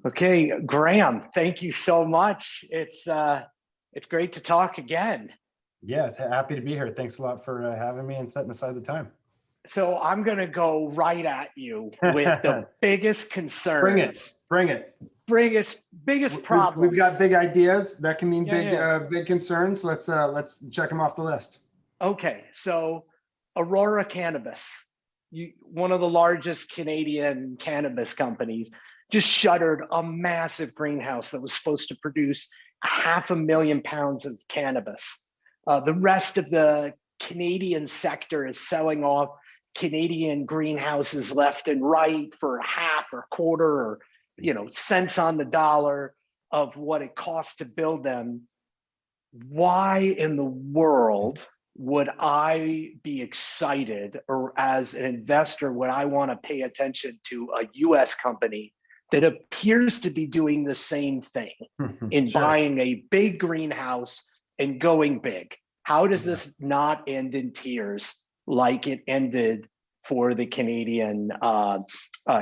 Okay, Graham, thank you so much. It's great to talk again. Yeah, it's happy to be here. Thanks a lot for having me and setting aside the time. So I'm going to go right at you with the biggest Bring it, concerns, bring it. biggest We've got problems. big ideas that can mean Yeah, yeah. big concerns. Let's check them off the list. Okay, so Aurora Cannabis, one of the largest Canadian cannabis companies, just shuttered a massive greenhouse that was supposed to produce 500,000 pounds of cannabis. The rest of the Canadian sector is selling off Canadian greenhouses left and right for half or quarter or cents on the dollar of what it costs to build them. Why in the world would I be excited, or as an investor, would I want to pay attention to a US company that appears to be doing the same thing in Sure. buying a big greenhouse and going big? How does Yeah. this not end in tears like it ended for the Canadian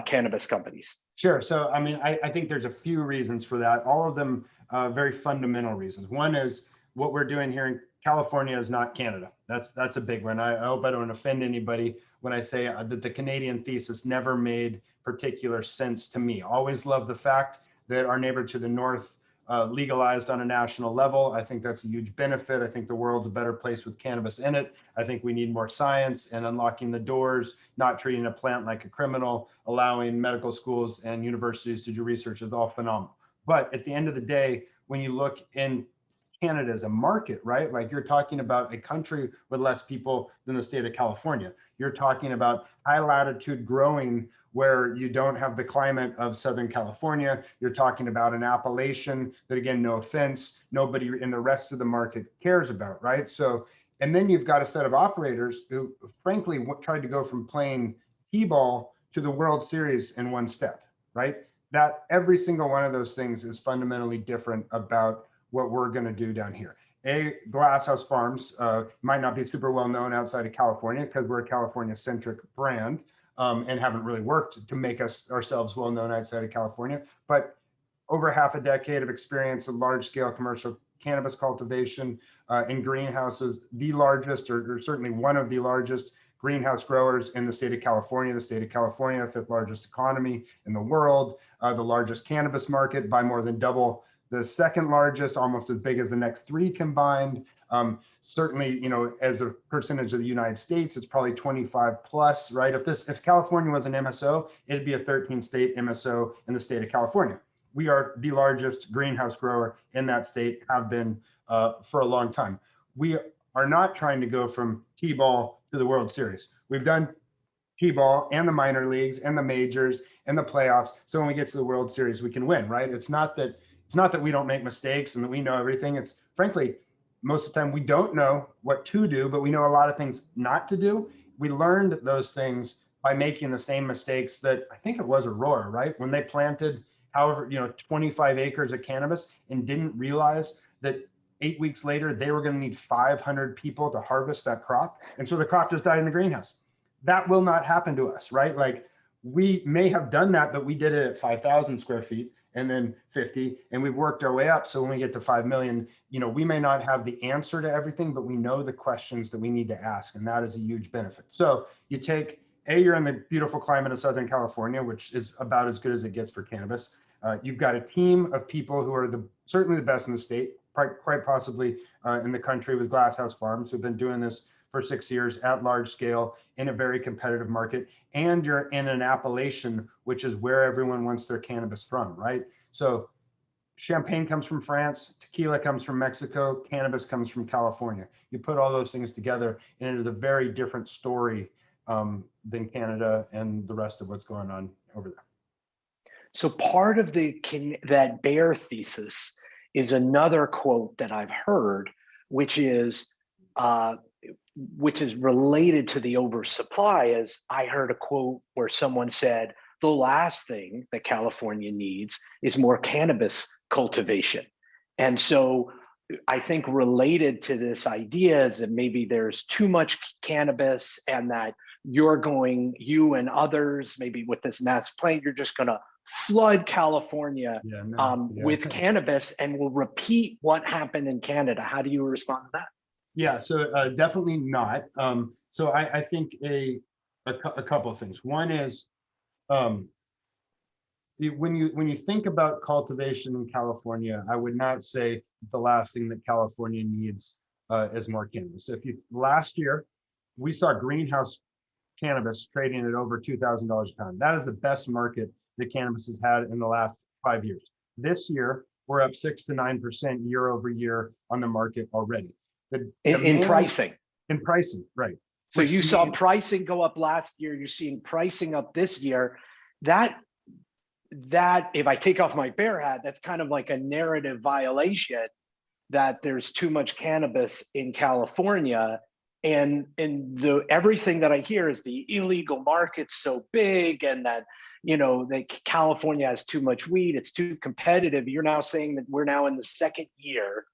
cannabis companies? Sure. So, I mean, I think there's a few reasons for that. All of them very fundamental reasons. One is what we're doing here in California is not Canada. That's a big one. I hope I don't offend anybody when I say that the Canadian thesis never made particular sense to me. Always love the fact that our neighbor to the north legalized on a national level. I think that's a huge benefit. I think the world's a better place with cannabis in it. I think we need more science and unlocking the doors, not treating a plant like a criminal, allowing medical schools and universities to do research is all phenomenal. But at the end of the day, when you look in Canada as a market, right? Like you're talking about a country with less people than the state of California. You're talking about high latitude growing where you don't have the climate of Southern California. You're talking about an appellation that, again, no offense, nobody in the rest of the market cares about, right? So, and then you've got a set of operators who frankly tried to go from playing T-ball to the World Series in one step, right? That every single one of those things is fundamentally different about what we're going to do down here. Glasshouse Farms might not be super well known outside of California because we're a California-centric brand and haven't really worked to make ourselves well known outside of California. But over half a decade of experience in large-scale commercial cannabis cultivation in greenhouses, the largest, or certainly one of the largest greenhouse growers in the state of California. The state of California, fifth largest economy in the world, the largest cannabis market by more than double the second largest, almost as big as the next three combined. Certainly, as a percentage of the United States, it's probably 25 plus, right? If California was an MSO, it'd be a 13-state MSO in the state of California. We are the largest greenhouse grower in that state, have been for a long time. We are not trying to go from T-ball to the World Series. We've done T-ball and the minor leagues and the majors and the playoffs. So when we get to the World Series, we can win, right? It's not that we don't make mistakes and that we know everything. It's frankly, most of the time we don't know what to do, but we know a lot of things not to do. We learned those things by making the same mistakes that I think it was Aurora, right? When they planted 25 acres of cannabis and didn't realize that 8 weeks later, they were going to need 500 people to harvest that crop. And so the crop just died in the greenhouse. That will not happen to us, right? Like we may have done that, but we did it at 5,000 square feet and then 50, and we've worked our way up. So when we get to 5 million, we may not have the answer to everything, but we know the questions that we need to ask, and that is a huge benefit. So you take, you're in the beautiful climate of Southern California, which is about as good as it gets for cannabis. You've got a team of people who are certainly the best in the state, quite possibly in the country with Glasshouse Farms, who've been doing this for 6 years at large scale in a very competitive market. And you're in an appellation, which is where everyone wants their cannabis from, right? So champagne comes from France, tequila comes from Mexico, cannabis comes from California. You put all those things together and it is a very different story than Canada and the rest of what's going on over there. So part of that bear thesis is another quote that I've heard, which is related to the oversupply. Is I heard a quote where someone said, the last thing that California needs is more cannabis cultivation. And so I think related to this idea is that maybe there's too much cannabis and that you and others, maybe with this mass plant, you're just going to flood California Yeah, no, yeah. with cannabis and will repeat what happened in Canada. How do you respond to that? Yeah, so definitely not. So I think a couple of things. One is um, when you think about cultivation in California, I would not say the last thing that California needs is more cannabis. So if you last year we saw greenhouse cannabis trading at over $2,000 a pound. That is the best market that cannabis has had in the last 5 years. This year we're up 6 to 9% year over year on the market already. The In demand pricing. in pricing, right? So Which you saw means pricing go up last year. You're seeing pricing up this year. That if I take off my bear hat, that's kind of like a narrative violation that there's too much cannabis in California. And everything that I hear is the illegal market's so big, and that that California has too much weed, it's too competitive. You're now saying that we're now in the second year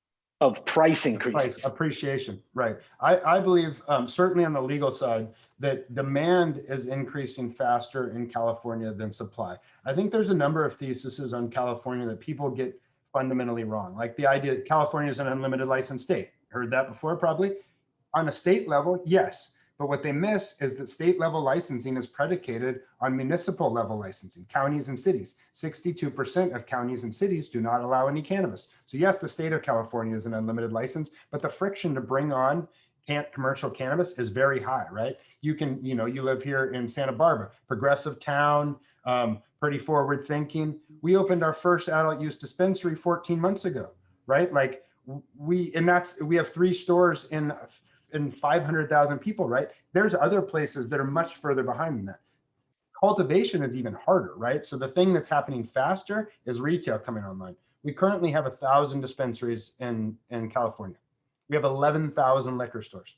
of price increases. Price appreciation, right? I believe certainly on the legal side that demand is increasing faster in California than supply. I think there's a number of theses on California that people get fundamentally wrong, like the idea that California is an unlimited license state. Heard that before, probably. On a state level, yes. But what they miss is that state level licensing is predicated on municipal level licensing, counties and cities. 62% of counties and cities do not allow any cannabis. So yes, the state of California is an unlimited license, but the friction to bring on commercial cannabis is very high, right? You can, you live here in Santa Barbara, progressive town, pretty forward thinking. We opened our first adult use dispensary 14 months ago, right? Like we have 3 stores in 500,000 people, right? There's other places that are much further behind than that. Cultivation is even harder, right? So the thing that's happening faster is retail coming online. We currently have 1,000 dispensaries in California. We have 11,000 liquor stores.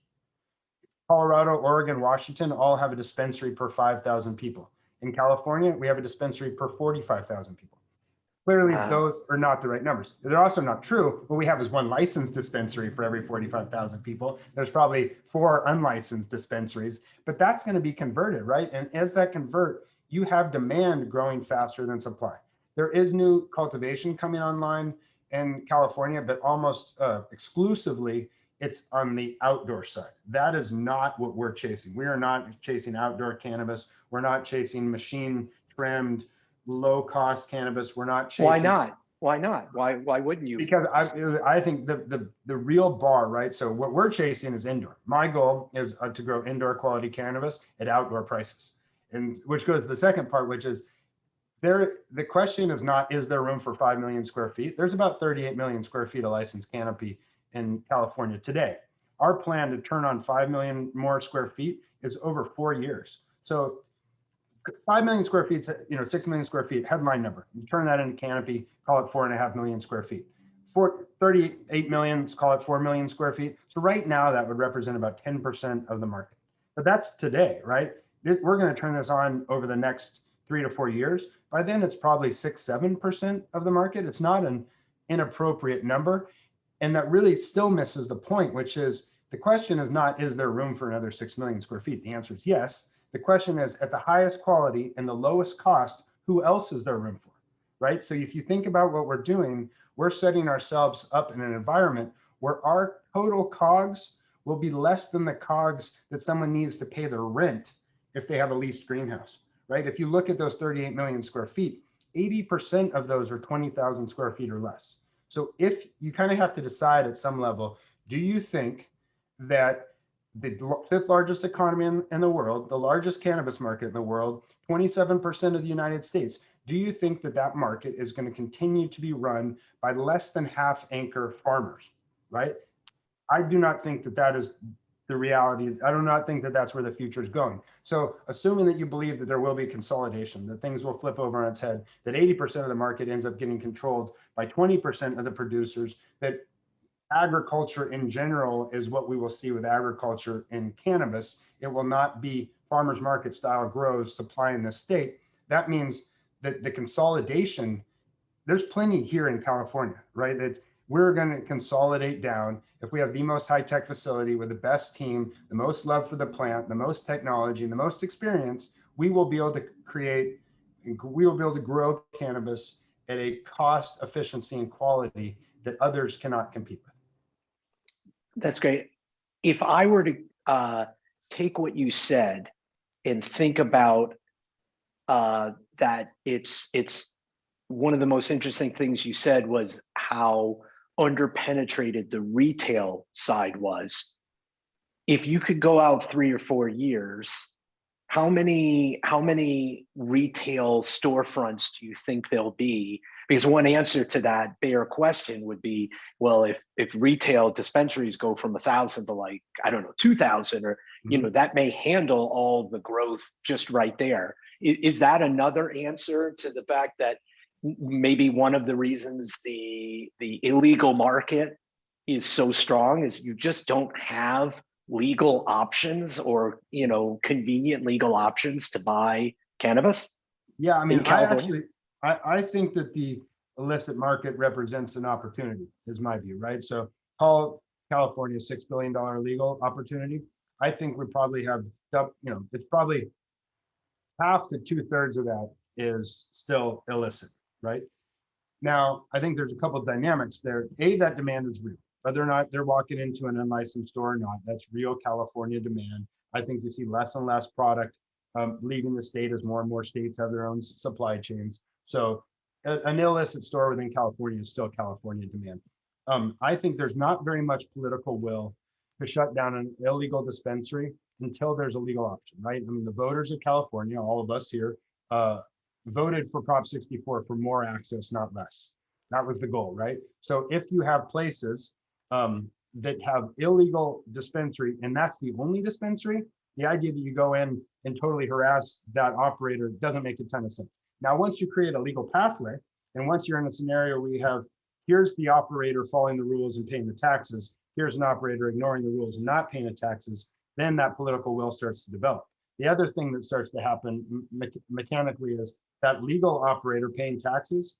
Colorado, Oregon, Washington all have a dispensary per 5,000 people. In California, we have a dispensary per 45,000 people. Clearly, those are not the right numbers. They're also not true. What we have is 1 licensed dispensary for every 45,000 people. There's probably 4 unlicensed dispensaries, but that's going to be converted, right? And as that convert, you have demand growing faster than supply. There is new cultivation coming online in California, but almost exclusively it's on the outdoor side. That is not what we're chasing. We are not chasing outdoor cannabis. We're not chasing machine trimmed low cost cannabis. We're not chasing. Why not? Why not? Why wouldn't you? Because I think the real bar, right? So what we're chasing is indoor. My goal is to grow indoor quality cannabis at outdoor prices, and which goes to the second part, which is the question is not, is there room for 5 million square feet? There's about 38 million square feet of licensed canopy in California today. Our plan to turn on 5 million more square feet is over 4 years. So 5 million square feet, 6 million square feet, headline number. You turn that into canopy, call it 4.5 million square feet. 38 million, call it 4 million square feet. So right now that would represent about 10% of the market. But that's today, right? We're going to turn this on over the next 3 to 4 years. By then it's probably 6-7% of the market. It's not an inappropriate number. And that really still misses the point, which is the question is not, is there room for another 6 million square feet? The answer is yes. The question is, at the highest quality and the lowest cost, who else is there room for, right? So if you think about what we're doing, we're setting ourselves up in an environment where our total COGS will be less than the COGS that someone needs to pay their rent if they have a leased greenhouse, right? If you look at those 38 million square feet, 80% of those are 20,000 square feet or less. So if you kind of have to decide at some level, do you think that the 5th largest economy in the world, the largest cannabis market in the world, 27% of the United States, do you think that that market is going to continue to be run by less than half acre farmers, right? I do not think that that is the reality. I do not think that that's where the future is going. So assuming that you believe that there will be consolidation, that things will flip over on its head, that 80% of the market ends up getting controlled by 20% of the producers, that agriculture in general is what we will see with agriculture in cannabis. It will not be farmers market style grows supplying the state. That means that the consolidation, there's plenty here in California, right? We're going to consolidate down. If we have the most high-tech facility with the best team, the most love for the plant, the most technology, and the most experience, we will be able to create we will be able to grow cannabis at a cost, efficiency, and quality that others cannot compete with. That's great. If I were to take what you said and think about that, it's one of the most interesting things you said was how underpenetrated the retail side was. If you could go out 3 or 4 years, how many retail storefronts do you think there'll be? Because one answer to that bare question would be, well, if retail dispensaries go from 1,000 to, like, I don't know, 2,000, or that may handle all the growth just right there. Is that another answer to the fact that maybe one of the reasons the illegal market is so strong is you just don't have legal options, or convenient legal options to buy cannabis? Yeah, I mean, California? I think that the illicit market represents an opportunity, is my view, right? So call California $6 billion legal opportunity. I think we probably have, it's probably half to 2/3 of that is still illicit, right? Now, I think there's a couple of dynamics there. That demand is real. Whether or not they're walking into an unlicensed store or not, that's real California demand. I think you see less and less product leaving the state as more and more states have their own supply chains. So an illicit store within California is still California demand. I think there's not very much political will to shut down an illegal dispensary until there's a legal option, right? I mean, the voters of California, all of us here, voted for Prop 64 for more access, not less. That was the goal, right? So if you have places that have illegal dispensary, and that's the only dispensary, the idea that you go in and totally harass that operator doesn't make a ton of sense. Now, once you create a legal pathway, and once you're in a scenario where you have, here's the operator following the rules and paying the taxes, here's an operator ignoring the rules and not paying the taxes, then that political will starts to develop. The other thing that starts to happen mechanically is that legal operator paying taxes.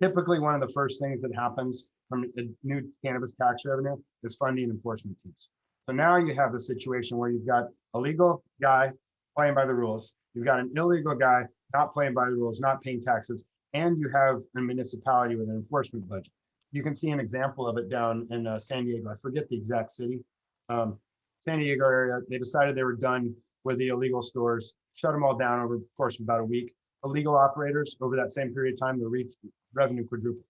Typically, one of the first things that happens from a new cannabis tax revenue is funding enforcement teams. So now you have the situation where you've got a legal guy playing by the rules, you've got an illegal guy not playing by the rules, not paying taxes, and you have a municipality with an enforcement budget. You can see an example of it down in San Diego. I forget the exact city. San Diego area, they decided they were done with the illegal stores, shut them all down over the course of about a week. Illegal operators, over that same period of time, the revenue quadrupled.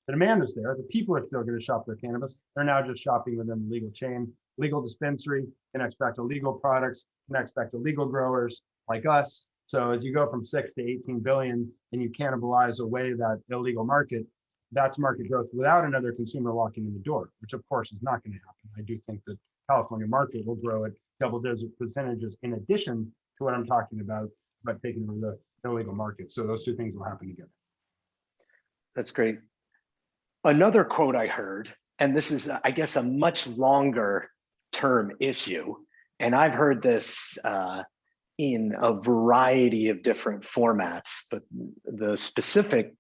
The demand is there. The people are still going to shop their cannabis. They're now just shopping within the legal chain. Legal dispensary connects back to legal products, connects back to legal growers like us. So as you go from 6 to 18 billion and you cannibalize away that illegal market, that's market growth without another consumer walking in the door, which of course is not going to happen. I do think that California market will grow at double-digit percentages in addition to what I'm talking about taking over the illegal market. So those two things will happen together. That's great. Another quote I heard, and this is, I guess, a much longer term issue, and I've heard this in a variety of different formats, but the specific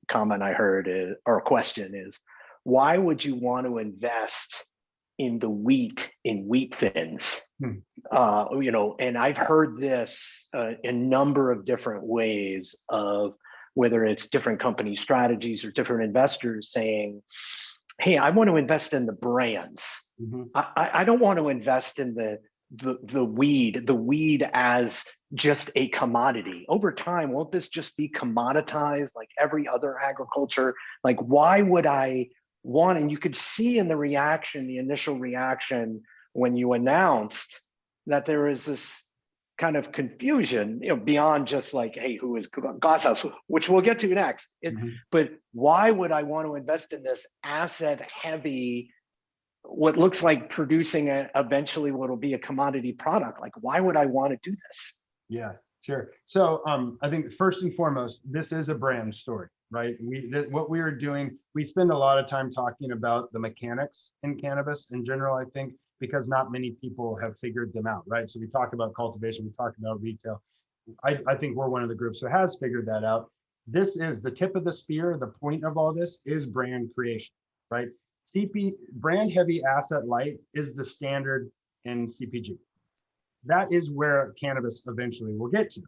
comment I heard is, or question is, why would you want to invest in the wheat, in wheat thins? And I've heard this a number of different ways, of whether it's different company strategies or different investors saying, hey, I want to invest in the brands. I don't want to invest in the weed as just a commodity. Over time, won't this just be commoditized like every other agriculture? Like, why would I want? And you could see in the reaction, the initial reaction when you announced that there is this kind of confusion, beyond just like, hey, who is Glasshouse, which we'll get to next. But why would I want to invest in this asset heavy, what looks like producing eventually what will be a commodity product? Like, why would I want to do this? Yeah, sure. So I think first and foremost, this is a brand story, right? What we are doing, we spend a lot of time talking about the mechanics in cannabis in general, I think, because not many people have figured them out, right? So we talk about cultivation, we talk about retail. I think we're one of the groups who has figured that out. This is the tip of the spear. The point of all this is brand creation, right? Brand heavy asset light is the standard in CPG. That is where cannabis eventually will get to.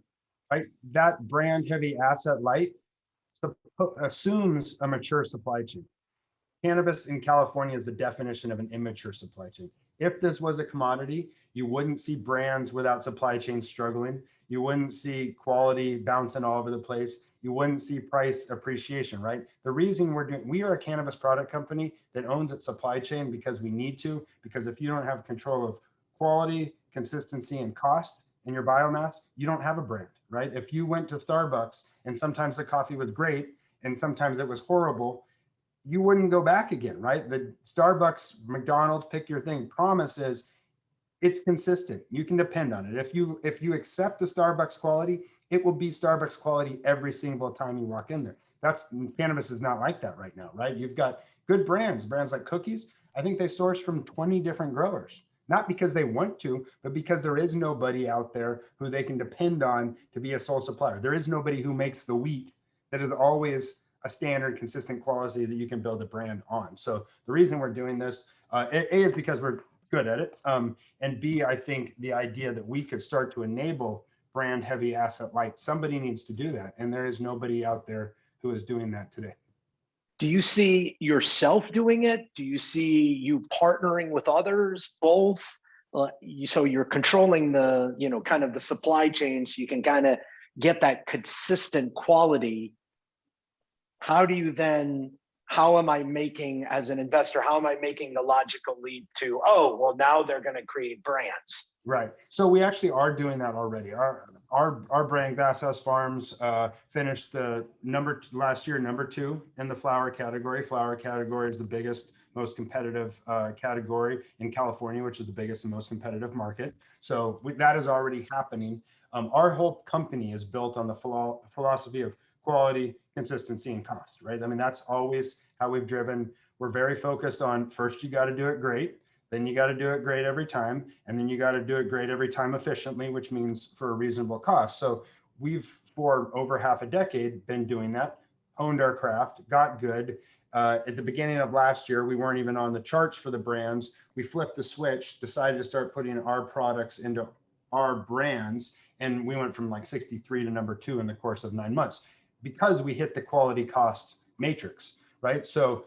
right? That brand heavy asset light assumes a mature supply chain. Cannabis in California is the definition of an immature supply chain. If this was a commodity, you wouldn't see brands without supply chains struggling. You wouldn't see quality bouncing all over the place. You wouldn't see price appreciation, right? The reason we are a cannabis product company that owns its supply chain because we need to, because if you don't have control of quality, consistency, and cost in your biomass, you don't have a brand, right? If you went to Starbucks and sometimes the coffee was great and sometimes it was horrible, you wouldn't go back again, right? The Starbucks, McDonald's, pick your thing, promise is it's consistent. You can depend on it. If you accept the Starbucks quality, it will be Starbucks quality every single time you walk in there. That's cannabis is not like that right now, right? You've got good brands like Cookies. I think they source from 20 different growers, not because they want to, but because there is nobody out there who they can depend on to be a sole supplier. There is nobody who makes the wheat that is always a standard, consistent quality that you can build a brand on. So the reason we're doing this, A, is because we're good at it. And B, I think the idea that we could start to enable brand heavy asset light, somebody needs to do that. And there is nobody out there who is doing that today. Do you see yourself doing it? Do you see you partnering with others? Both? So you're controlling the, kind of the supply chain, so you can kind of get that consistent quality. How am I making, as an investor, how am I making the logical leap to, oh, well, now they're going to create brands? Right. So we actually are doing that already. Our brand, Glass House Farms, finished last year number 2 in the flower category. Flower category is the biggest, most competitive category in California, which is the biggest and most competitive market. So that is already happening. Our whole company is built on the philosophy of quality, consistency, and cost, right? I mean, that's always how we've driven. We're very focused on, first, you got to do it great. Then you got to do it great every time. And then you got to do it great every time efficiently, which means for a reasonable cost. So we've, for over half a decade, been doing that, honed our craft, got good. At the beginning of last year, we weren't even on the charts for the brands. We flipped the switch, decided to start putting our products into our brands. And we went from like 63 to number 2 in the course of 9 months because we hit the quality cost matrix, right? So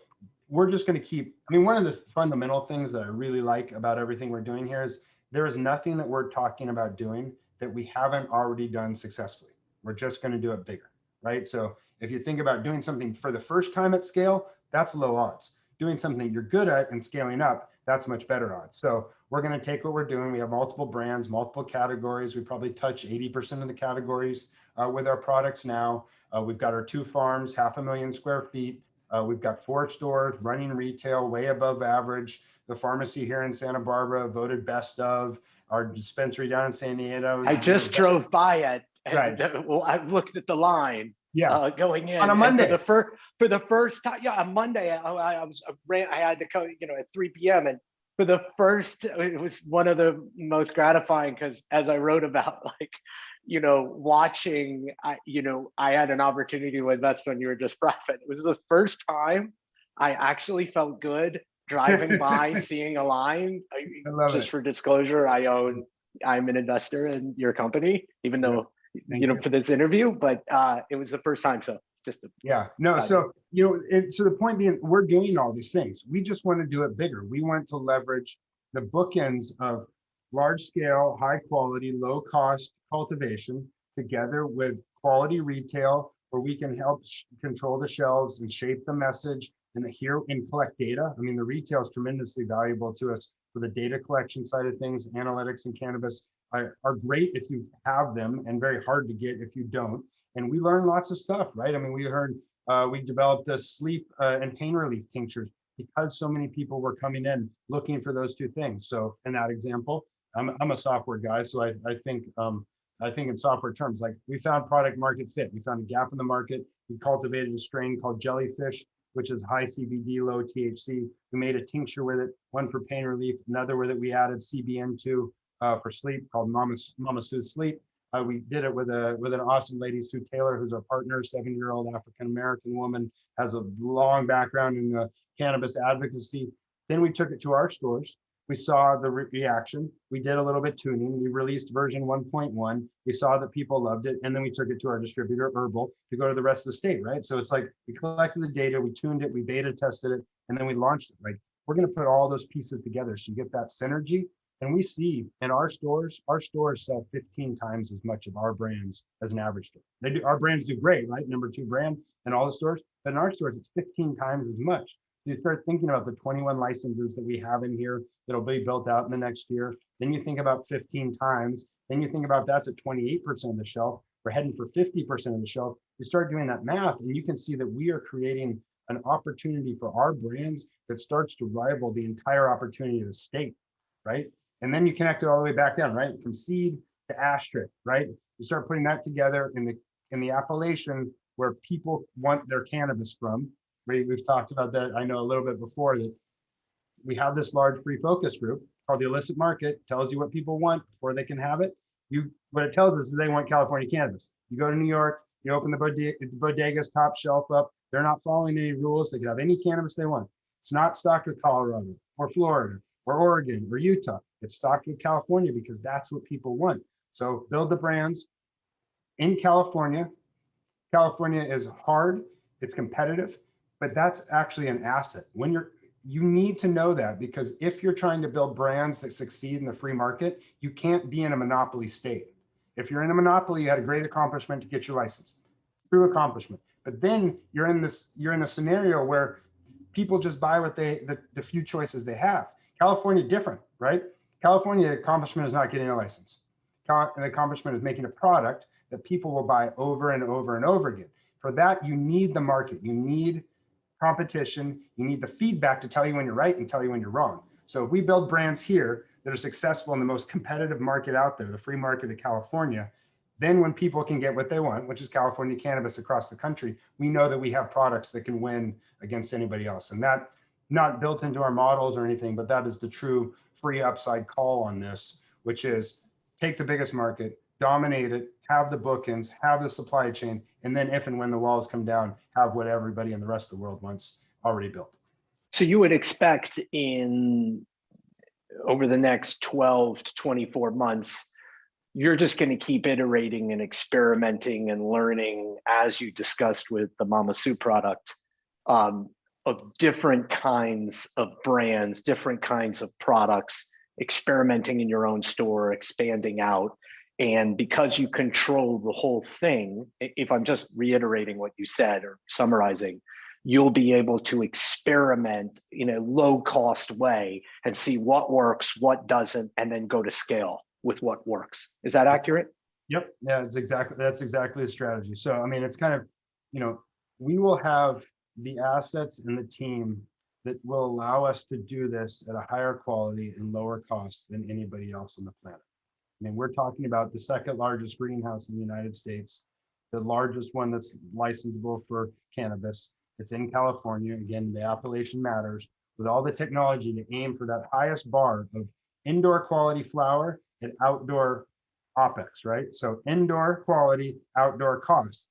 we're just going to keep, one of the fundamental things that I really like about everything we're doing here is there is nothing that we're talking about doing that we haven't already done successfully. We're just going to do it bigger, right? So if you think about doing something for the first time at scale, that's low odds. Doing something you're good at and scaling up, that's much better odds. So we're going to take what we're doing. We have multiple brands, multiple categories. We probably touch 80% of the categories with our products now. We've got our 2 farms, 500,000 square feet. We've got 4 stores running retail way above average. The pharmacy here in Santa Barbara voted best of. Our dispensary down in San Diego. I just drove by it. And, right. Well, I looked at the line. Yeah. Going in on a Monday. For the first time. Yeah, on Monday, I had to come, at 3 p.m. and for the first, it was one of the most gratifying, because as I wrote about, watching, I had an opportunity to invest when you were just profit. It was the first time I actually felt good driving by, seeing a line. Just for disclosure, I'm an investor in your company, even though, for this interview, but it was the first time. So just so the point being, we're doing all these things. We just want to do it bigger. We want to leverage the bookends of large scale, high quality, low cost cultivation together with quality retail, where we can help control the shelves and shape the message and collect data. The retail is tremendously valuable to us for the data collection side of things. Analytics and cannabis are great if you have them and very hard to get if you don't. And we learn lots of stuff, right? We developed a sleep and pain relief tinctures because so many people were coming in looking for those 2 things. So in that example, I'm a software guy, so I think in software terms, like we found product market fit. We found a gap in the market. We cultivated a strain called Jellyfish, which is high CBD, low THC. We made a tincture with it, one for pain relief, another where that we added CBN to for sleep, called Mama Sue Sleep. We did it with an awesome lady, Sue Taylor, who's our partner, 7-year-old African-American woman, has a long background in cannabis advocacy. Then we took it to our stores We saw the reaction. We did a little bit tuning. We released version 1.1. We saw that people loved it. And then we took it to our distributor, Herbal, to go to the rest of the state, right? So it's like we collected the data, we tuned it, we beta tested it, and then we launched it, right? We're going to put all those pieces together so you get that synergy. And we see in our stores sell 15 times as much of our brands as an average store. They do, our brands do great, right? Number 2 brand in all the stores, but in our stores, it's 15 times as much. You start thinking about the 21 licenses that we have in here that'll be built out in the next year. Then you think about 15 times. Then you think about that's at 28% of the shelf. We're heading for 50% of the shelf. You start doing that math, and you can see that we are creating an opportunity for our brands that starts to rival the entire opportunity of the state, right? And then you connect it all the way back down, right? From seed to ashtray, right? You start putting that together in the appellation where people want their cannabis from. We've talked about that, I know, a little bit before, that we have this large free focus group called the illicit market, tells you what people want before they can have it. What it tells us is they want California cannabis. You go to New York, you open the bodega's top shelf up, they're not following any rules. They can have any cannabis they want. It's not stocked with Colorado or Florida or Oregon or Utah. It's stocked with California because that's what people want. So build the brands in California. California is hard, it's competitive, but that's actually an asset. You need to know that, because if you're trying to build brands that succeed in the free market, you can't be in a monopoly state. If you're in a monopoly, you had a great accomplishment to get your license, true accomplishment. But then you're in a scenario where people just buy what the few choices they have. California different, right? California accomplishment is not getting a license. The accomplishment is making a product that people will buy over and over and over again. For that, you need the market. You need competition. You need the feedback to tell you when you're right and tell you when you're wrong. So if we build brands here that are successful in the most competitive market out there, the free market of California, then when people can get what they want, which is California cannabis across the country, we know that we have products that can win against anybody else. And that, not built into our models or anything, but that is the true free upside call on this, which is take the biggest market, dominate it, have the bookends, have the supply chain, and then if and when the walls come down, have what everybody in the rest of the world wants already built. So you would expect over the next 12 to 24 months, you're just going to keep iterating and experimenting and learning, as you discussed with the Mama Sue product, of different kinds of brands, different kinds of products, experimenting in your own store, expanding out. And because you control the whole thing, if I'm just reiterating what you said or summarizing, you'll be able to experiment in a low cost way and see what works, what doesn't, and then go to scale with what works. Is that accurate? Yep. Yeah, that's exactly the strategy. So, I mean, it's kind of, we will have the assets and the team that will allow us to do this at a higher quality and lower cost than anybody else on the planet. I mean, we're talking about the second largest greenhouse in the United States, the largest one that's licensable for cannabis. It's in California. Again, the appellation matters, with all the technology to aim for that highest bar of indoor quality flower and outdoor OpEx, right? So indoor quality, outdoor cost.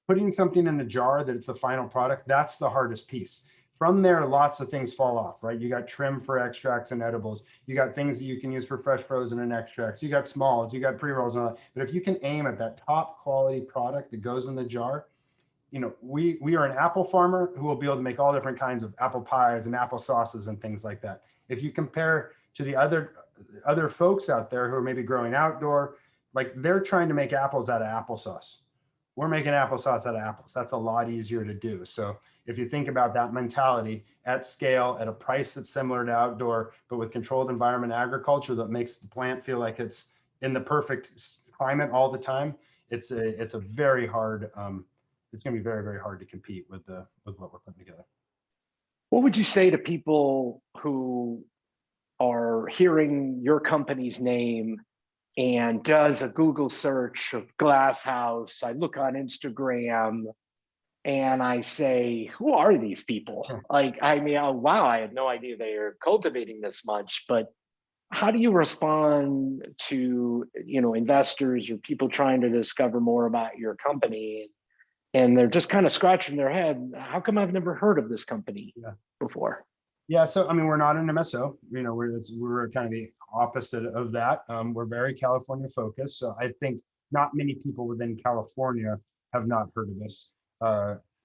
Putting something in a jar that it's the final product, that's the hardest piece. From there, lots of things fall off, right? You got trim for extracts and edibles. You got things that you can use for fresh frozen and extracts. You got smalls, you got pre-rolls and all that. But if you can aim at that top quality product that goes in the jar, we are an apple farmer who will be able to make all different kinds of apple pies and apple sauces and things like that. If you compare to the other folks out there who are maybe growing outdoor, like they're trying to make apples out of applesauce. We're making applesauce out of apples. That's a lot easier to do. So if you think about that mentality at scale, at a price that's similar to outdoor, but with controlled environment agriculture that makes the plant feel like it's in the perfect climate all the time, it's a very hard, it's going to be very, very hard to compete with what we're putting together. What would you say to people who are hearing your company's name and does a Google search of Glass House? I look on Instagram and I say, who are these people? Like, I mean, oh, wow, I had no idea they are cultivating this much. But how do you respond to, investors or people trying to discover more about your company? And they're just kind of scratching their head. How come I've never heard of this company before? Yeah, so I mean, we're not an MSO. You know, we're kind of the opposite of that. We're very California focused. So I think not many people within California have not heard of us.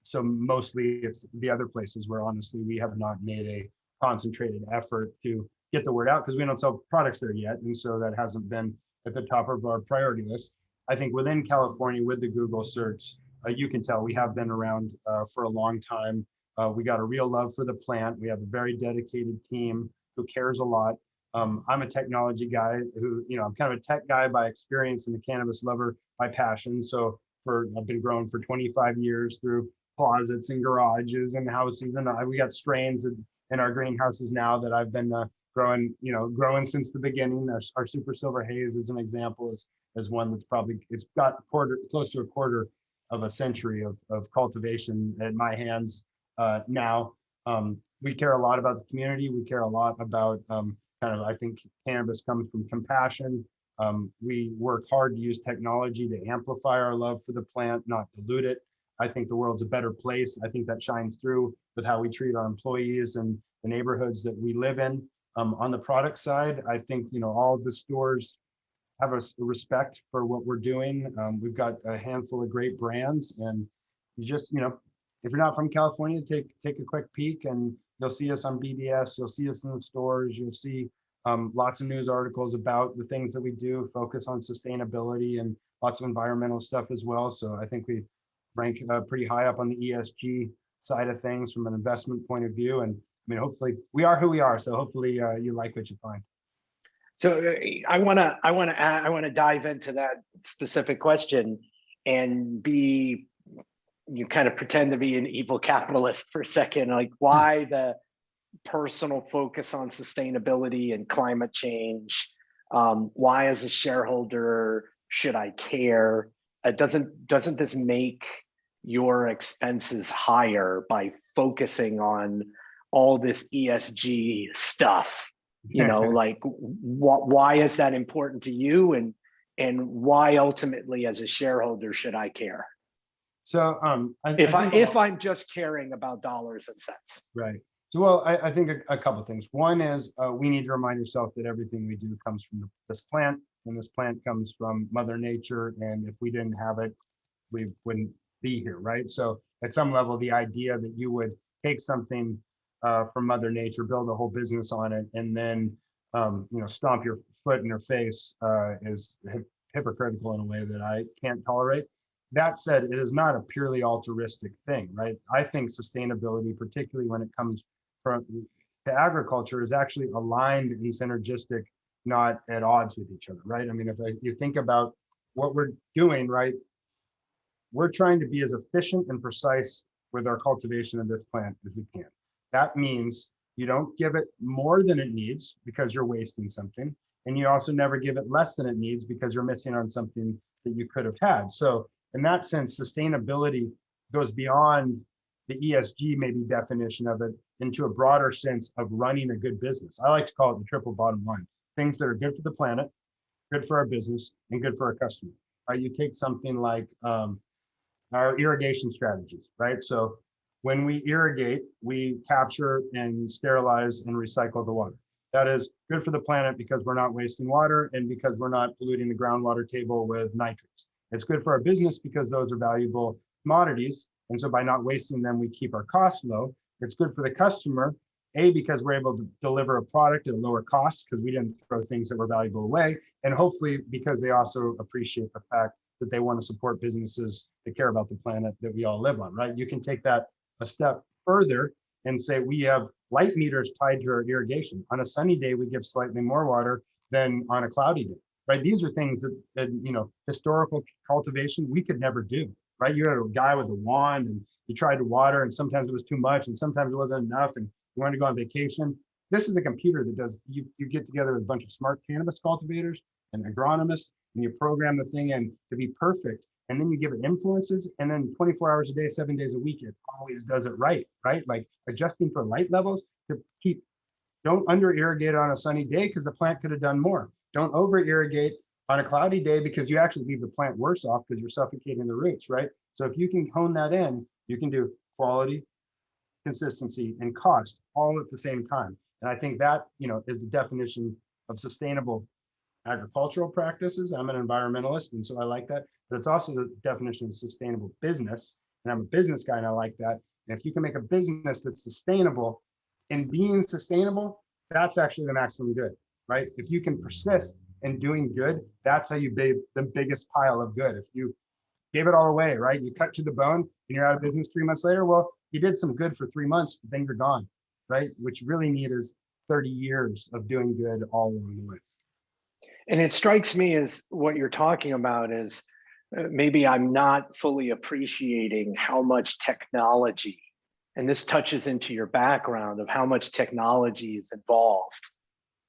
So mostly it's the other places where honestly we have not made a concentrated effort to get the word out because we don't sell products there yet, and so that hasn't been at the top of our priority list. I think within California with the Google search, you can tell we have been around for a long time. We got a real love for the plant. We have a very dedicated team who cares a lot. I'm a technology guy who, you know, I'm kind of a tech guy by experience and a cannabis lover by passion. So I've been growing for 25 years through closets and garages and houses. And we got strains in our greenhouses now that I've been growing since the beginning. Our Super Silver Haze is an example, is one that's probably, it's got close to a quarter of a century of cultivation at my hands now. We care a lot about the community. We care a lot about I think cannabis comes from compassion. We work hard to use technology to amplify our love for the plant, not dilute it. I think the world's a better place. I think that shines through with how we treat our employees and the neighborhoods that we live in. On the product side, I think, you know, all the stores have a respect for what we're doing. We've got a handful of great brands, and you just, you know, if you're not from California, take a quick peek, and you'll see us on BDS. You'll see us in the stores. You'll see lots of news articles about the things that we do, focus on sustainability and lots of environmental stuff as well. So I think we rank pretty high up on the ESG side of things from an investment point of view. And I mean, hopefully we are who we are. So hopefully you like what you find. So I want to dive into that specific question and you kind of pretend to be an evil capitalist for a second. Like, why the personal focus on sustainability and climate change? Why, as a shareholder, should I care? Doesn't this make your expenses higher by focusing on all this ESG stuff? You know, like, why is that important to you, and why ultimately as a shareholder should I care? So if I'm just caring about dollars and cents. Right. So, well, I think a couple of things. One is we need to remind ourselves that everything we do comes from this plant, and this plant comes from Mother Nature. And if we didn't have it, we wouldn't be here, right? So at some level, the idea that you would take something from Mother Nature, build a whole business on it, and then stomp your foot in her face is hypocritical in a way that I can't tolerate. That said, it is not a purely altruistic thing, right? I think sustainability, particularly when it comes to agriculture, is actually aligned and synergistic, not at odds with each other, right? I mean, if you think about what we're doing, right, we're trying to be as efficient and precise with our cultivation of this plant as we can. That means you don't give it more than it needs because you're wasting something. And you also never give it less than it needs because you're missing on something that you could have had. So in that sense, sustainability goes beyond the ESG maybe definition of it into a broader sense of running a good business. I like to call it the triple bottom line. Things that are good for the planet, good for our business, and good for our customer. Right? You take something like our irrigation strategies, right? So when we irrigate, we capture and sterilize and recycle the water. That is good for the planet because we're not wasting water and because we're not polluting the groundwater table with nitrates. It's good for our business because those are valuable commodities. And so by not wasting them, we keep our costs low. It's good for the customer, A, because we're able to deliver a product at a lower cost because we didn't throw things that were valuable away. And hopefully because they also appreciate the fact that they want to support businesses that care about the planet that we all live on, right? You can take that a step further and say we have light meters tied to our irrigation. On a sunny day, we give slightly more water than on a cloudy day. Right? These are things that historical cultivation, we could never do, right? You had a guy with a wand and you tried to water and sometimes it was too much and sometimes it wasn't enough and you wanted to go on vacation. This is a computer that does, you get together with a bunch of smart cannabis cultivators and agronomists and you program the thing in to be perfect. And then you give it influences and then 24 hours a day, 7 days a week, it always does it right? Like adjusting for light levels to don't under irrigate on a sunny day because the plant could have done more. Don't over irrigate on a cloudy day because you actually leave the plant worse off because you're suffocating the roots, right? So if you can hone that in, you can do quality, consistency, and cost all at the same time. And I think that, is the definition of sustainable agricultural practices. I'm an environmentalist, and so I like that. But it's also the definition of sustainable business. And I'm a business guy, and I like that. And if you can make a business that's sustainable, and being sustainable, that's actually the maximum good, right? If you can persist in doing good, that's how you build the biggest pile of good. If you gave it all away, right? You cut to the bone and you're out of business 3 months later. Well, you did some good for 3 months, but then you're gone, right? What you really need is 30 years of doing good all along the way. And it strikes me as what you're talking about is maybe I'm not fully appreciating how much technology, and this touches into your background of how much technology is involved.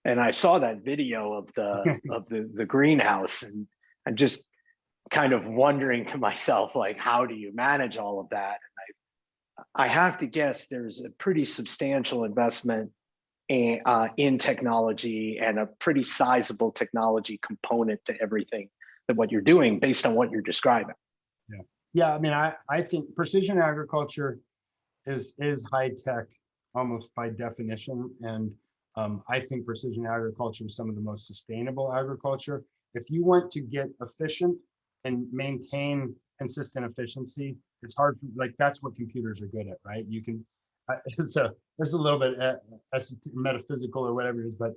And I saw that video of the greenhouse, and I'm just kind of wondering to myself, like, how do you manage all of that? And I have to guess there's a pretty substantial investment in technology and a pretty sizable technology component to everything that what you're doing based on what you're describing. Yeah. I mean, I think precision agriculture is high tech almost by definition. And I think precision agriculture is some of the most sustainable agriculture. If you want to get efficient and maintain consistent efficiency, it's hard. Like, that's what computers are good at, right? You can, it's a little bit metaphysical or whatever it is, but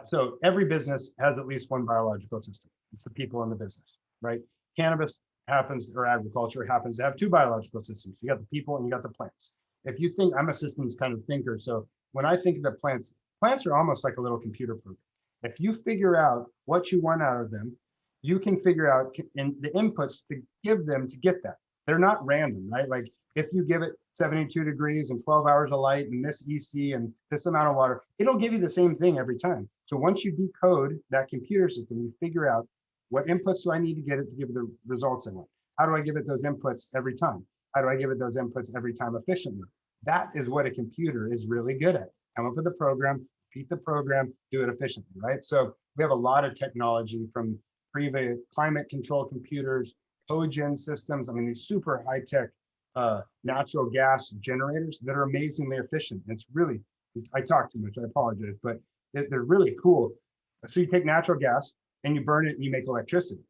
so every business has at least one biological system. It's the people in the business, right? Cannabis happens, or agriculture happens to have two biological systems. You got the people and you got the plants. If you think, I'm a systems kind of thinker, so when I think of the plants are almost like a little computer program. If you figure out what you want out of them, you can figure out in the inputs to give them to get that. They're not random, right? Like, if you give it 72 degrees and 12 hours of light and this EC and this amount of water, it'll give you the same thing every time. So once you decode that computer system, you figure out what inputs do I need to get it to give the results I want? How do I give it those inputs every time? How do I give it those inputs every time efficiently? That is what a computer is really good at. Come up with a program, repeat the program, do it efficiently, right? So we have a lot of technology, from previous climate control computers, cogen systems. I mean, these super high tech natural gas generators that are amazingly efficient. It's really, I talk too much, I apologize, but they're really cool. So you take natural gas and you burn it and you make electricity.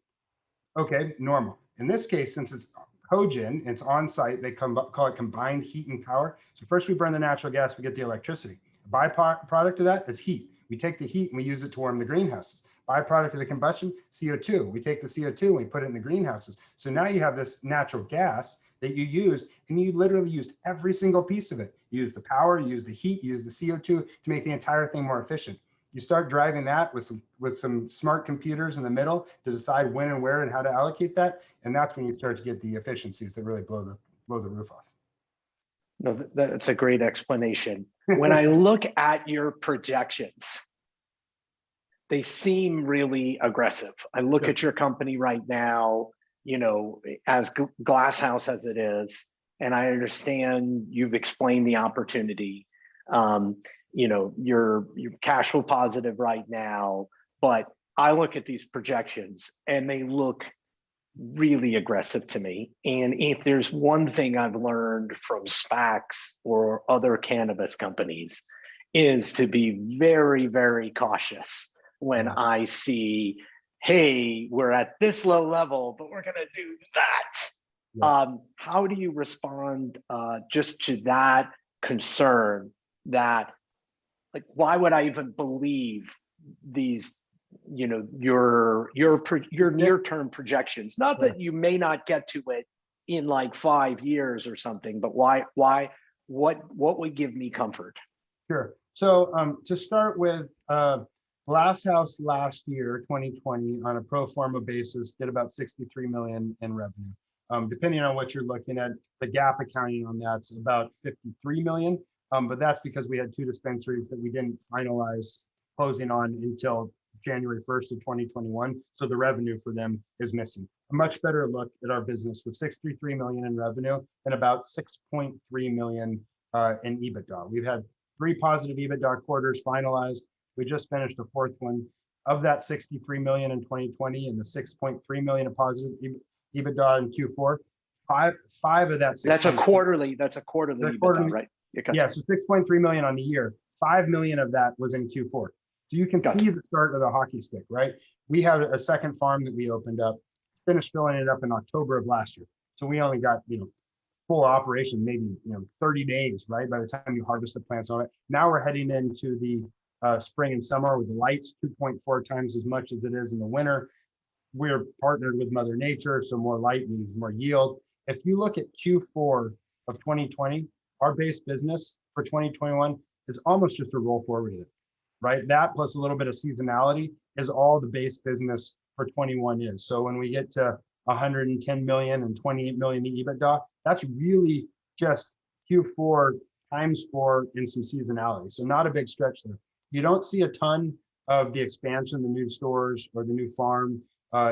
Okay, normal. In this case, since it's cogen, it's on site, they call it combined heat and power. So first we burn the natural gas, we get the electricity. The byproduct of that is heat. We take the heat and we use it to warm the greenhouses. Byproduct of the combustion, CO2. We take the CO2 and we put it in the greenhouses. So now you have this natural gas that you use, and you literally used every single piece of it. You use the power, you use the heat, you use the CO2 to make the entire thing more efficient. You start driving that with some smart computers in the middle to decide when and where and how to allocate that, and that's when you start to get the efficiencies that really blow the roof off. No, that's a great explanation. When I look at your projections, they seem really aggressive. I look at your company right now, as glasshouse as it is, and I understand you've explained the opportunity. You're cash flow positive right now, but I look at these projections and they look really aggressive to me. And if there's one thing I've learned from SPACs or other cannabis companies, is to be very, very cautious when I see, hey, we're at this low level, but we're going to do that. Yeah. How do you respond just to that concern that, like, why would I even believe these, your near-term projections? Not that you may not get to it in like 5 years or something, but what would give me comfort? Sure. So to start with, Glasshouse last year, 2020, on a pro forma basis, did about 63 million in revenue. Depending on what you're looking at, the GAAP accounting on that's about 53 million. But that's because we had 2 dispensaries that we didn't finalize closing on until January 1st of 2021. So the revenue for them is missing. A much better look at our business with 63 million in revenue and about 6.3 million in EBITDA. We've had 3 positive EBITDA quarters finalized. We just finished the 4th one. Of that 63 million in 2020 and the 6.3 million of positive EBITDA in Q4, five of that. That's a quarterly EBITDA, right? Yeah, so 6.3 million on the year. 5 million of that was in Q4. So you can see the start of the hockey stick, right? We had a second farm that we opened up, finished filling it up in October of last year. So we only got, full operation, maybe, 30 days, right? By the time you harvest the plants on it. Now we're heading into the spring and summer with the lights 2.4 times as much as it is in the winter. We're partnered with Mother Nature, so more light means more yield. If you look at Q4 of 2020, our base business for 2021 is almost just a roll forward of it, right? That plus a little bit of seasonality is all the base business for 21 is. So when we get to 110 million and 28 million in EBITDA, that's really just Q4 times 4 in some seasonality. So not a big stretch there. You don't see a ton of the expansion, the new stores or the new farm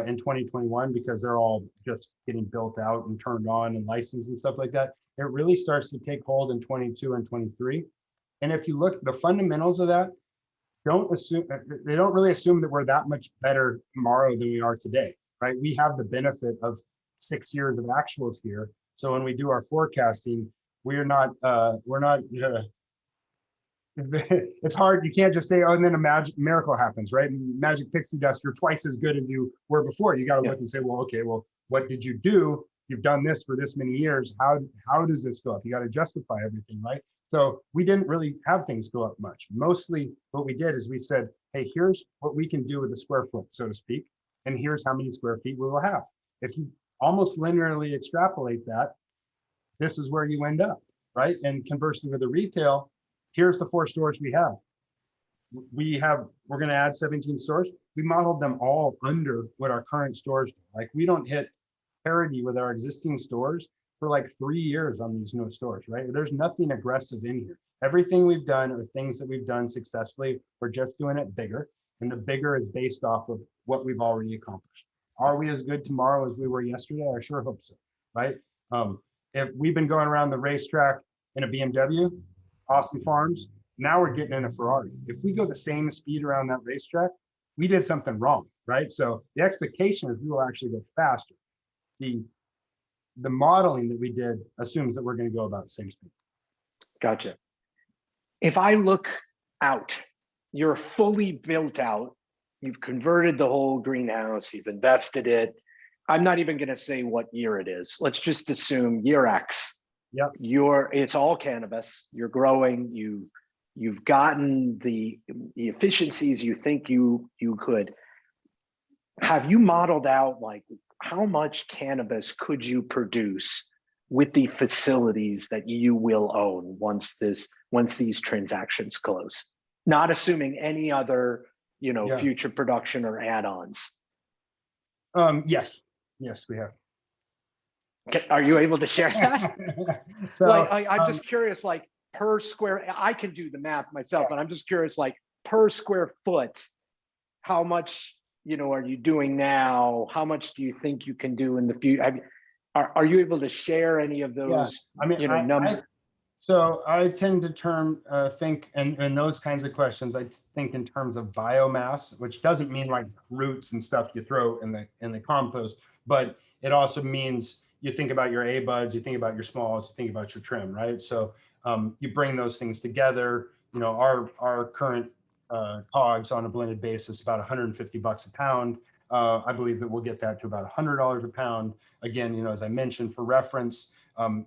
in 2021 because they're all just getting built out and turned on and licensed and stuff like that. It really starts to take hold in 22 and 23. And if you look at the fundamentals of that, they don't really assume that we're that much better tomorrow than we are today, right? We have the benefit of 6 years of actuals here. So when we do our forecasting, we're not it's hard. You can't just say, oh, and then a miracle happens, right? Magic pixie dust, you're twice as good as you were before. You got to look and say, well, okay, well, what did you do? You've done this for this many years. How does this go up? You got to justify everything, right? So we didn't really have things go up much. Mostly what we did is we said, hey, here's what we can do with a square foot, so to speak. And here's how many square feet we will have. If you almost linearly extrapolate that, this is where you end up, right? And conversely with the retail, here's the 4 stores we have. We're going to add 17 stores. We modeled them all under what our current stores do. Like we don't hit parity with our existing stores for like 3 years on these new stores, right? There's nothing aggressive in here. Everything we've done are things that we've done successfully. We're just doing it bigger. And the bigger is based off of what we've already accomplished. Are we as good tomorrow as we were yesterday? I sure hope so, right? If we've been going around the racetrack in a BMW, awesome farms, now we're getting in a Ferrari. If we go the same speed around that racetrack, we did something wrong, right? So the expectation is we will actually go faster. The modeling that we did assumes that we're going to go about the same speed. Gotcha. If I look out, you're fully built out. You've converted the whole greenhouse. You've invested it. I'm not even going to say what year it is. Let's just assume year X. Yep. It's all cannabis. You're growing. You've gotten the efficiencies you think you could. Have you modeled out like how much cannabis could you produce with the facilities that you will own once these transactions close? Not assuming any other, future production or add-ons. Yes, we have. Are you able to share that? So I'm just curious, like per square, I can do the math myself, but I'm just curious, like per square foot, how much, are you doing now? How much do you think you can do in the future? Are you able to share any of those, numbers? So I tend to think in those kinds of questions, I think in terms of biomass, which doesn't mean like roots and stuff you throw in the compost, but it also means you think about your A buds, you think about your smalls, you think about your trim, right? So you bring those things together. Our current COGS on a blended basis about $150 a pound. I believe that we'll get that to about $100 a pound. Again, as I mentioned for reference,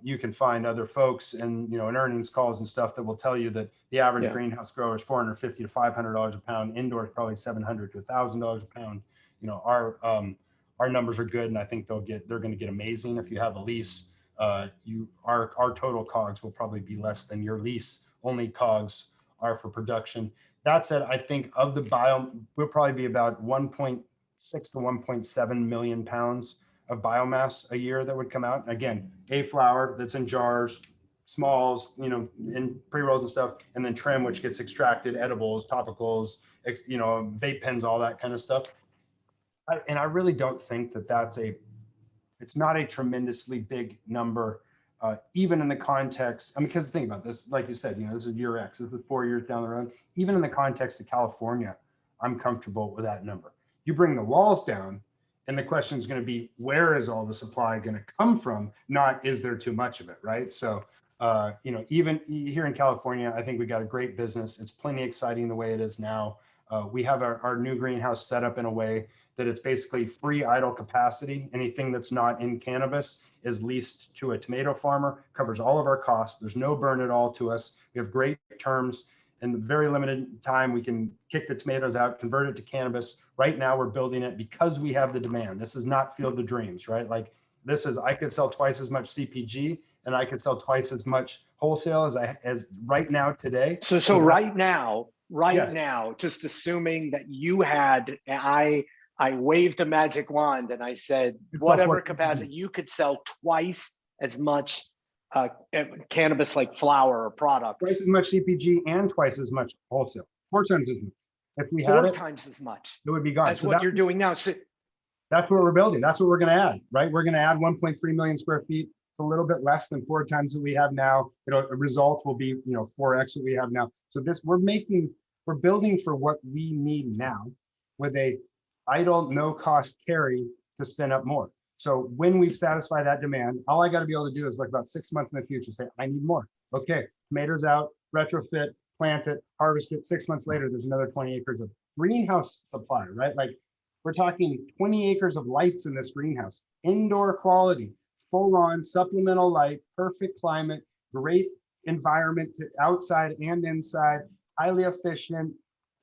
you can find other folks and in earnings calls and stuff that will tell you that the average greenhouse grower is $450 to $500 a pound. Indoor is probably $700 to $1,000 a pound. Our numbers are good, and I think they're going to get amazing. If you have a lease, our total COGS will probably be less than your lease only COGS are for production. That said, I think of the we'll probably be about 1.6 to 1.7 million pounds of biomass a year that would come out. Again, A flower that's in jars, smalls, in pre-rolls and stuff, and then trim, which gets extracted, edibles, topicals, vape pens, all that kind of stuff. I really don't think that it's not a tremendously big number, even in the context, because think about this, like you said, this is year X, this is 4 years down the road. Even in the context of California, I'm comfortable with that number. You bring the walls down, and the question is going to be, where is all the supply going to come from? Not, is there too much of it, right? So Even here in California, I think we got a great business. It's plenty exciting the way it is now. We have our new greenhouse set up in a way that it's basically free idle capacity. Anything that's not in cannabis is leased to a tomato farmer, covers all of our costs. There's no burn at all to us. We have great terms. In very limited time, we can kick the tomatoes out, convert it to cannabis. Right now, we're building it because we have the demand. This is not field of dreams, right? Like this is, I could sell twice as much CPG and I could sell twice as much wholesale as right now today. So right now, yes. just assuming that you had, I waved a magic wand and I said, whatever capacity, you could sell twice as much cannabis like flower or product. Twice as much CPG and twice as much wholesale. 4 times as much. If we had 4 it, times as much. it would be gone. As so what you're doing now. So that's what we're building. That's what we're going to add, right? We're going to add 1.3 million square feet. It's a little bit less than 4 times what we have now. The result will be, 4x what we have now. So we're building for what we need now with a idle, no cost carry to spin up more. So when we've satisfied that demand, all I got to be able to do is look about 6 months in the future, say, I need more. Okay, tomatoes out, retrofit, plant it, harvest it. 6 months later, there's another 20 acres of greenhouse supply, right? Like we're talking 20 acres of lights in this greenhouse, indoor quality, full on supplemental light, perfect climate, great environment to outside and inside, highly efficient,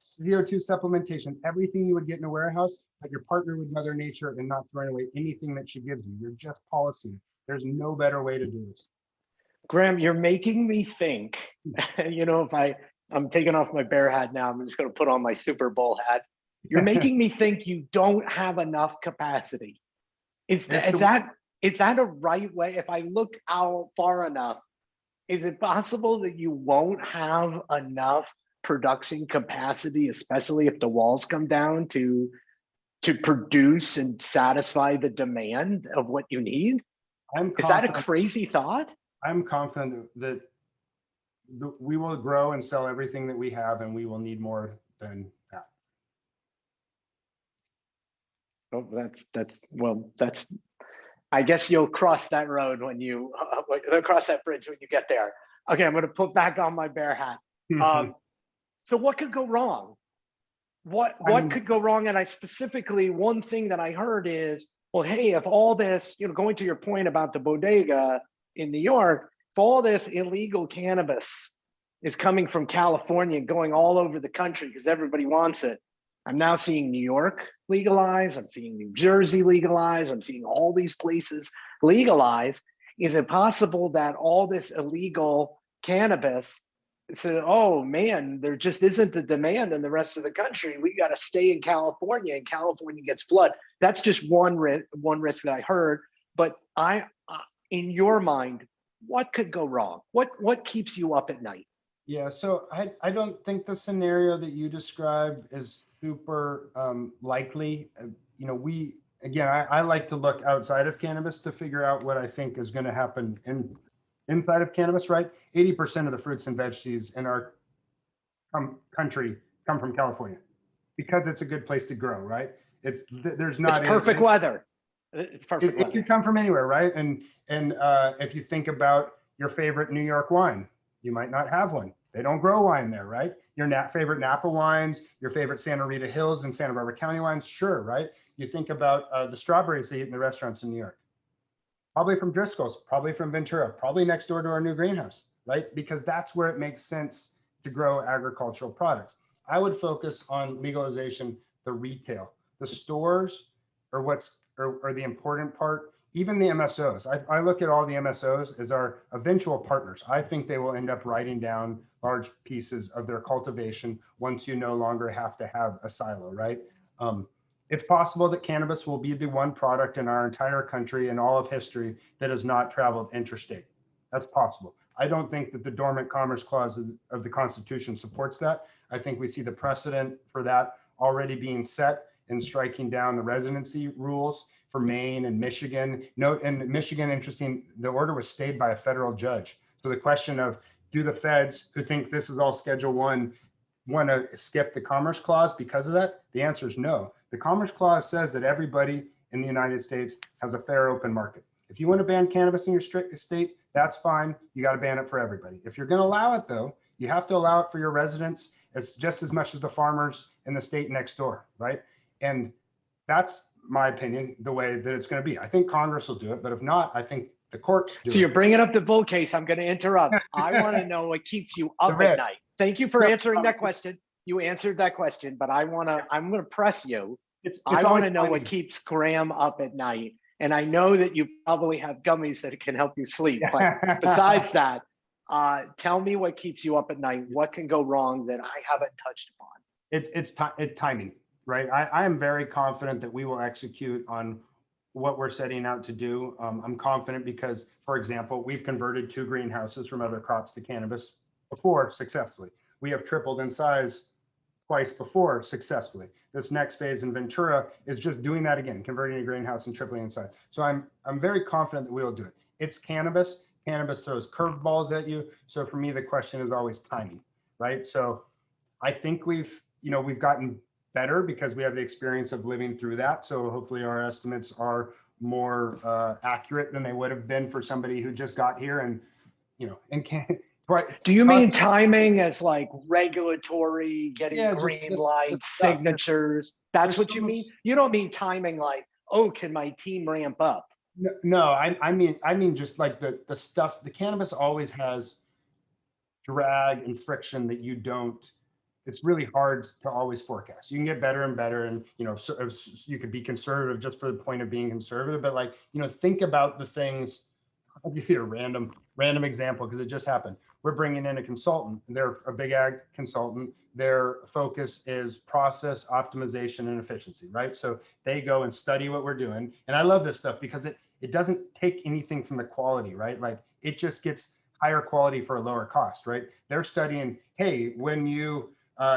CO2 supplementation, everything you would get in a warehouse, but you're partnered with Mother Nature and not throwing away anything that she gives you. You're just policing. There's no better way to do this. Graham, you're making me think, if I'm taking off my bear hat now, I'm just going to put on my Super Bowl hat. You're making me think you don't have enough capacity. Is that a right way? If I look out far enough, is it possible that you won't have enough production capacity, especially if the walls come down to produce and satisfy the demand of what you need? Is that a crazy thought? I'm confident that we will grow and sell everything that we have, and we will need more than that. Oh, that's. I guess you'll cross that road when you cross that bridge when you get there. Okay, I'm going to put back on my bear hat. So what could go wrong? What could go wrong? And I specifically, one thing that I heard is, well, hey, if all this, going to your point about the bodega in New York, if all this illegal cannabis is coming from California and going all over the country because everybody wants it, I'm now seeing New York legalize, I'm seeing New Jersey legalize, I'm seeing all these places legalize. Is it possible that all this illegal cannabis said, oh man, there just isn't the demand in the rest of the country. We got to stay in California, and California gets flood. That's just one risk that I heard. But in your mind, what could go wrong? What keeps you up at night? Yeah, so I don't think the scenario that you described is super likely. I like to look outside of cannabis to figure out what I think is going to happen inside of cannabis, right? 80% of the fruits and veggies in our country come from California because it's a good place to grow, right? It's perfect weather. It's perfect weather. It could come from anywhere, right? And if you think about your favorite New York wine, you might not have one. They don't grow wine there, right? Your favorite Napa wines, your favorite Santa Rita Hills and Santa Barbara County wines, sure, right? You think about the strawberries they eat in the restaurants in New York. Probably from Driscoll's, probably from Ventura, probably next door to our new greenhouse, right? Because that's where it makes sense to grow agricultural products. I would focus on legalization, the retail. The stores are the important part. Even the MSOs. I look at all the MSOs as our eventual partners. I think they will end up writing down large pieces of their cultivation once you no longer have to have a silo, right? It's possible that cannabis will be the one product in our entire country and all of history that has not traveled interstate. That's possible. I don't think that the dormant commerce clause of the Constitution supports that. I think we see the precedent for that already being set in striking down the residency rules for Maine and Michigan. In Michigan, interesting, the order was stayed by a federal judge. So the question of, do the feds who think this is all Schedule 1 want to skip the Commerce Clause because of that? The answer is no. The Commerce Clause says that everybody in the United States has a fair open market. If you want to ban cannabis in your state, That's fine. You got to ban it for everybody. If you're going to allow it though, you have to allow it for your residents as just as much as the farmers in the state next door, right? And that's my opinion, the way that it's going to be. I think Congress will do it, but if not, I think the courts do So it. you're bringing up the bull case. I'm going to interrupt. I want to know what keeps you The up at risk. night. Thank you for No, answering that question. You answered that question, but I'm going to press you. It's I want always to know what timing. keeps Graham up at night. And I know that you probably have gummies that can help you sleep. But besides that, tell me what keeps you up at night. What can go wrong that I haven't touched upon? It's timing, right? I am very confident that we will execute on what we're setting out to do. I'm confident because, for example, we've converted 2 greenhouses from other crops to cannabis before successfully. We have tripled in size twice before successfully. This next phase in Ventura is just doing that again, converting a greenhouse and tripling in size. So I'm very confident that we will do it. It's cannabis. Cannabis throws curveballs at you. So for me, the question is always timing, right? So I think we've gotten better because we have the experience of living through that. So hopefully our estimates are more accurate than they would have been for somebody who just got here and can't. Do you mean timing as like regulatory, getting green lights, signatures? That's what you mean? You don't mean timing like, oh, can my team ramp up? No, I mean just like the stuff. The cannabis always has drag and friction that you don't. It's really hard to always forecast. You can get better and better, and so you could be conservative just for the point of being conservative. But like think about the things. I'll give you a random example because it just happened. We're bringing in a consultant. They're a big ag consultant. Their focus is process optimization and efficiency, right? So they go and study what we're doing. And I love this stuff because it doesn't take anything from the quality, right? Like it just gets higher quality for a lower cost, right? They're studying, hey, when you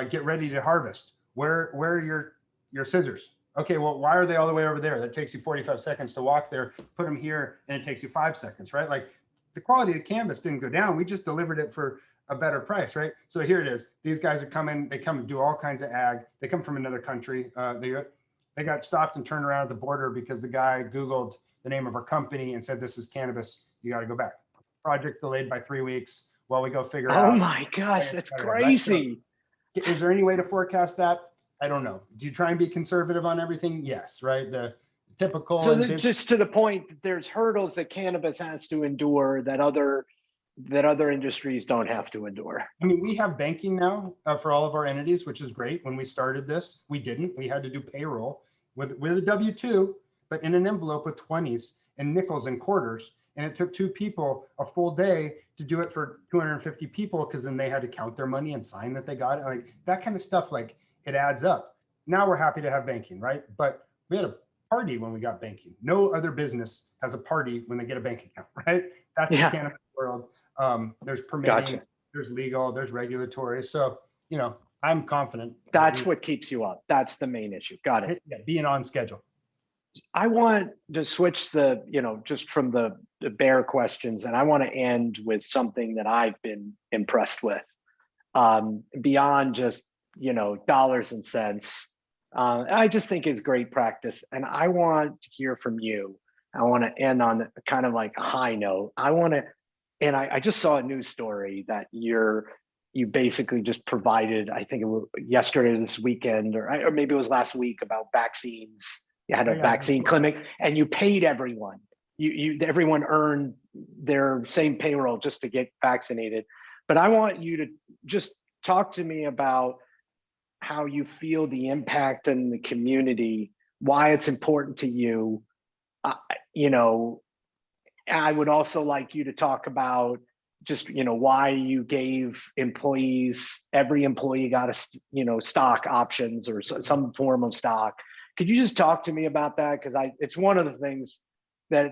get ready to harvest, where are your scissors? Okay, well, why are they all the way over there? That takes you 45 seconds to walk there, put them here, and it takes you 5 seconds, right? Like the quality of the canvas didn't go down. We just delivered it for a better price, right? So here it is. These guys are coming, they come do all kinds of ag. They come from another country. They got stopped and turned around at the border because the guy Googled the name of our company and said, this is cannabis. You got to go back. Project delayed by 3 weeks while we go figure out. Oh my gosh, that's crazy. Right? So, is there any way to forecast that? I don't know. Do you try and be conservative on everything? Yes, right. The typical. So just to the point that there's hurdles that cannabis has to endure that other industries don't have to endure. I mean, we have banking now for all of our entities, which is great. When we started this, we didn't. We had to do payroll with a W-2, but in an envelope with 20s and nickels and quarters. And it took 2 people a full day to do it for 250 people because then they had to count their money and sign that they got it. Like that kind of stuff, like it adds up. Now we're happy to have banking, right? But we had a party when we got banking. No other business has a party when they get a bank account, right? That's the cannabis world. There's permitting, there's legal, there's regulatory. So, I'm confident. That's what keeps you up. That's the main issue. Got it. Yeah, being on schedule. I want to switch just from the bear questions, and I want to end with something that I've been impressed with, beyond just, dollars and cents. I just think is great practice. And I want to hear from you. I want to end on kind of like a high note. I just saw a news story that you basically just provided, I think it was yesterday, this weekend, or maybe it was last week, about vaccines. You had a vaccine clinic and you paid everyone. Everyone earned their same payroll just to get vaccinated. But I want you to just talk to me about how you feel the impact in the community, why it's important to you. I would also like you to talk about just, why you gave employees, every employee got stock options or some form of stock. Could you just talk to me about that? Because it's one of the things that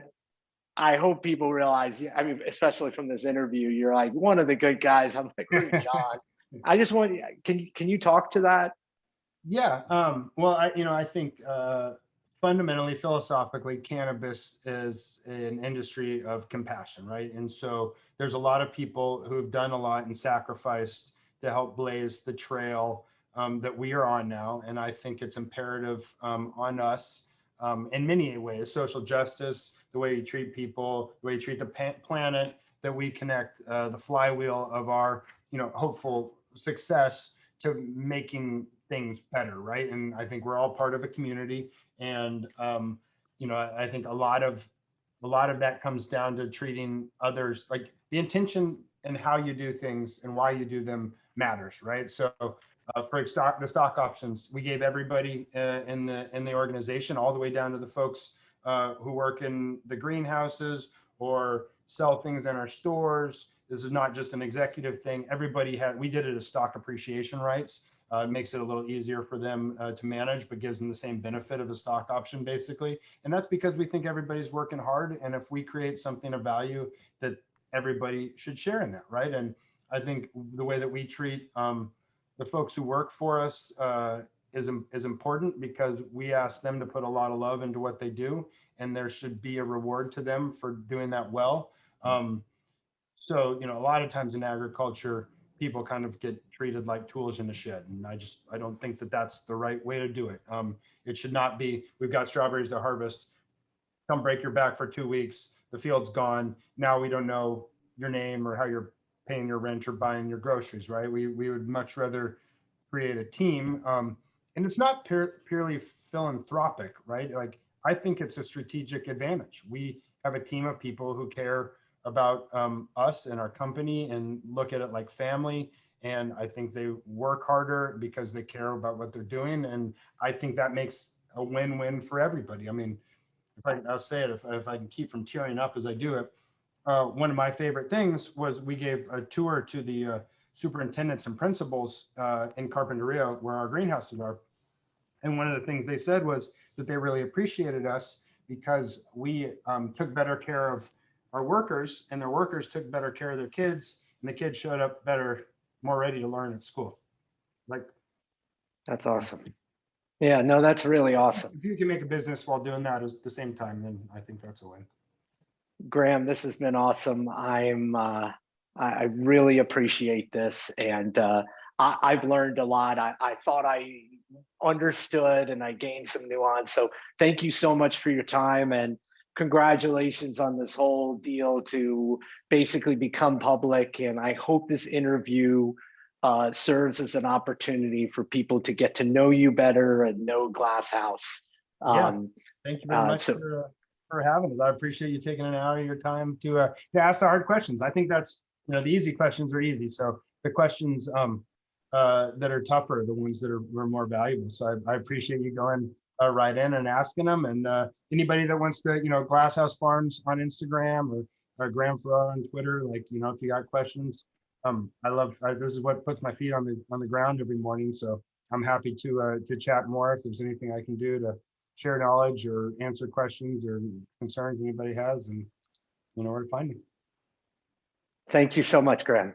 I hope people realize. I mean, especially from this interview, you're like one of the good guys. I'm like, John. I just want. Can you talk to that? Yeah. Well, I think fundamentally, philosophically, cannabis is an industry of compassion, right? And so there's a lot of people who have done a lot and sacrificed to help blaze the trail that we are on now. And I think it's imperative on us in many ways: social justice, the way you treat people, the way you treat the planet, that we connect the flywheel of our, hopeful success to making things better, right? And I think we're all part of a community, and I think a lot of that comes down to treating others, like the intention and how you do things and why you do them matters, right? So for the stock options, we gave everybody in the organization, all the way down to the folks who work in the greenhouses or sell things in our stores. This is not just an executive thing. We did it as stock appreciation rights. It makes it a little easier for them to manage, but gives them the same benefit of a stock option, basically. And that's because we think everybody's working hard. And if we create something of value, that everybody should share in that, right? And I think the way that we treat the folks who work for us is important, because we ask them to put a lot of love into what they do, and there should be a reward to them for doing that well. So, a lot of times in agriculture, people kind of get treated like tools in the shed. And I don't think that that's the right way to do it. It should not be, we've got strawberries to harvest, come break your back for 2 weeks, the field's gone. Now we don't know your name or how you're paying your rent or buying your groceries, right? We would much rather create a team. And it's not purely philanthropic, right? Like, I think it's a strategic advantage. We have a team of people who care about us and our company and look at it like family. And I think they work harder because they care about what they're doing. And I think that makes a win-win for everybody. I mean, I'll say it, if I can keep from tearing up as I do it, one of my favorite things was we gave a tour to the superintendents and principals in Carpinteria, where our greenhouses are. And one of the things they said was that they really appreciated us because we took better care of our workers, and their workers took better care of their kids, and the kids showed up better, more ready to learn at school. Like, That's awesome. Yeah, no, that's really awesome. if you can make a business while doing that at the same time, then I think that's a win. Graham, this has been awesome. I really appreciate this, and I've learned a lot. I thought I understood, and I gained some nuance. So thank you so much for your time, and congratulations on this whole deal to basically become public. And I hope this interview serves as an opportunity for people to get to know you better and know Glass House. Yeah, thank you very much for having us. I appreciate you taking an hour of your time to ask the hard questions. I think that's, the easy questions are easy. So the questions that are tougher are the ones that are more valuable. So I appreciate you going right in and asking them. And anybody that wants to, Glass House Farms on Instagram or Graham Ferrara on Twitter, like, if you got questions, this is what puts my feet on the ground every morning. So I'm happy to chat more if there's anything I can do to share knowledge or answer questions or concerns anybody has, and you know where to find me. Thank you so much, Graham.